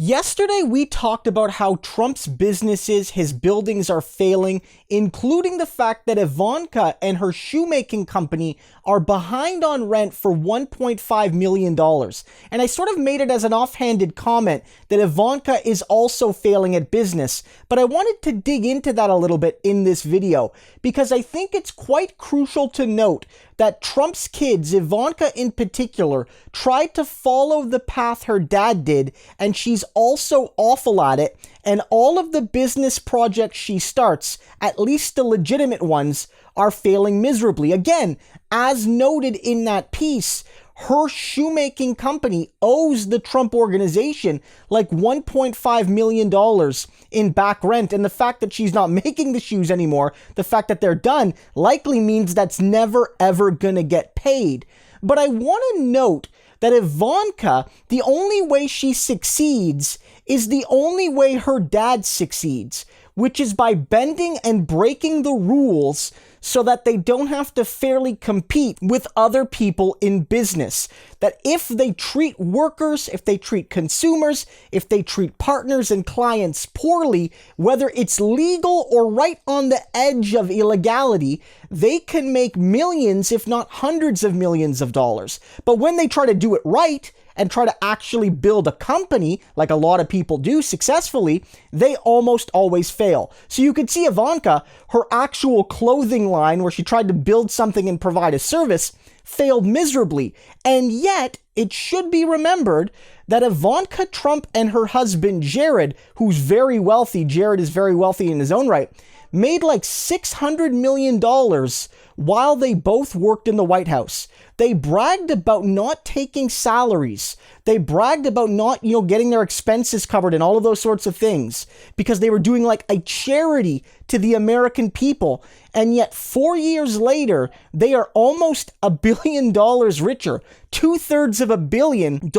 Yesterday, we talked about how Trump's businesses, his buildings are failing, including the fact that Ivanka and her shoemaking company are behind on rent for $1.5 million. And I sort of made it as an offhanded comment that Ivanka is also failing at business, but I wanted to dig into that a little bit in this video because I think it's quite crucial to note that Trump's kids, Ivanka in particular, tried to follow the path her dad did, and she's also awful at it, and all of the business projects she starts, at least the legitimate ones, are failing miserably. Again, as noted in that piece, her shoemaking company owes the Trump organization like $1.5 million in back rent. And the fact that she's not making the shoes anymore, the fact that they're done, likely means that's never, ever gonna get paid. But I want to note that Ivanka, the only way she succeeds is the only way her dad succeeds, which is by bending and breaking the rules so that they don't have to fairly compete with other people in business. That if they treat workers, if they treat consumers, if they treat partners and clients poorly, whether it's legal or right on the edge of illegality, they can make millions, if not hundreds of millions of dollars. But when they try to do it right, and try to actually build a company, like a lot of people do successfully, they almost always fail. So you could see Ivanka, her actual clothing line, where she tried to build something and provide a service, failed miserably. And yet, it should be remembered that Ivanka Trump and her husband Jared, who's very wealthy, Jared is very wealthy in his own right, made like $600 million while they both worked in the White House. They bragged about not taking salaries. They bragged about not, getting their expenses covered and all of those sorts of things because they were doing like a charity to the American people. And yet 4 years later, they are almost $1 billion richer, 2/3 of $1 billion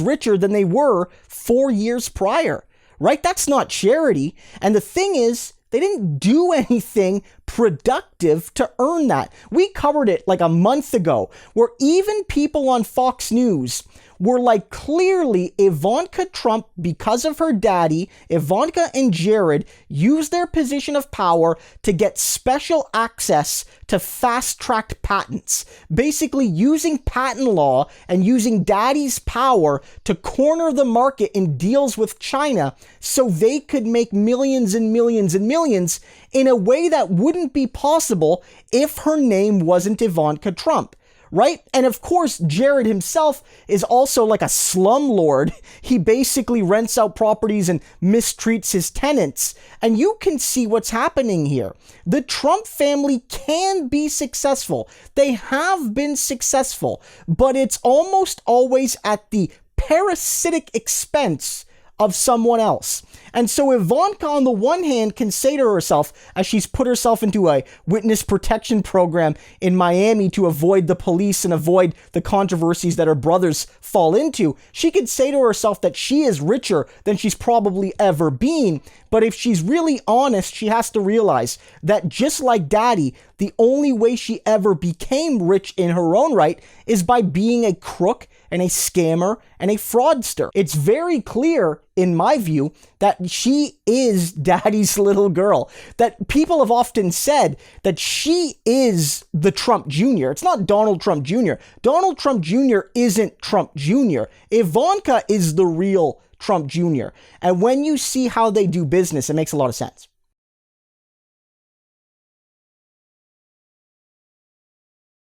richer than they were 4 years prior, right? That's not charity. And the thing is, they didn't do anything productive to earn that. We covered it like a month ago, where even people on Fox News were like, clearly Ivanka Trump, because of her daddy, Ivanka and Jared, used their position of power to get special access to fast-tracked patents. Basically using patent law and using daddy's power to corner the market in deals with China so they could make millions and millions and millions in a way that wouldn't be possible if her name wasn't Ivanka Trump. Right? And of course, Jared himself is also like a slumlord. He basically rents out properties and mistreats his tenants. And you can see what's happening here. The Trump family can be successful. They have been successful, but it's almost always at the parasitic expense of someone else. And so Ivanka, on the one hand, can say to herself, as she's put herself into a witness protection program in Miami to avoid the police and avoid the controversies that her brothers fall into, she could say to herself that she is richer than she's probably ever been. But if she's really honest, she has to realize that just like daddy, the only way she ever became rich in her own right is by being a crook and a scammer and a fraudster. It's very clear, in my view, that she is daddy's little girl. That people have often said that she is the Trump Jr. It's not Donald Trump Jr. Donald Trump Jr. isn't Trump Jr. Ivanka is the real Trump Jr. And when you see how they do business, it makes a lot of sense.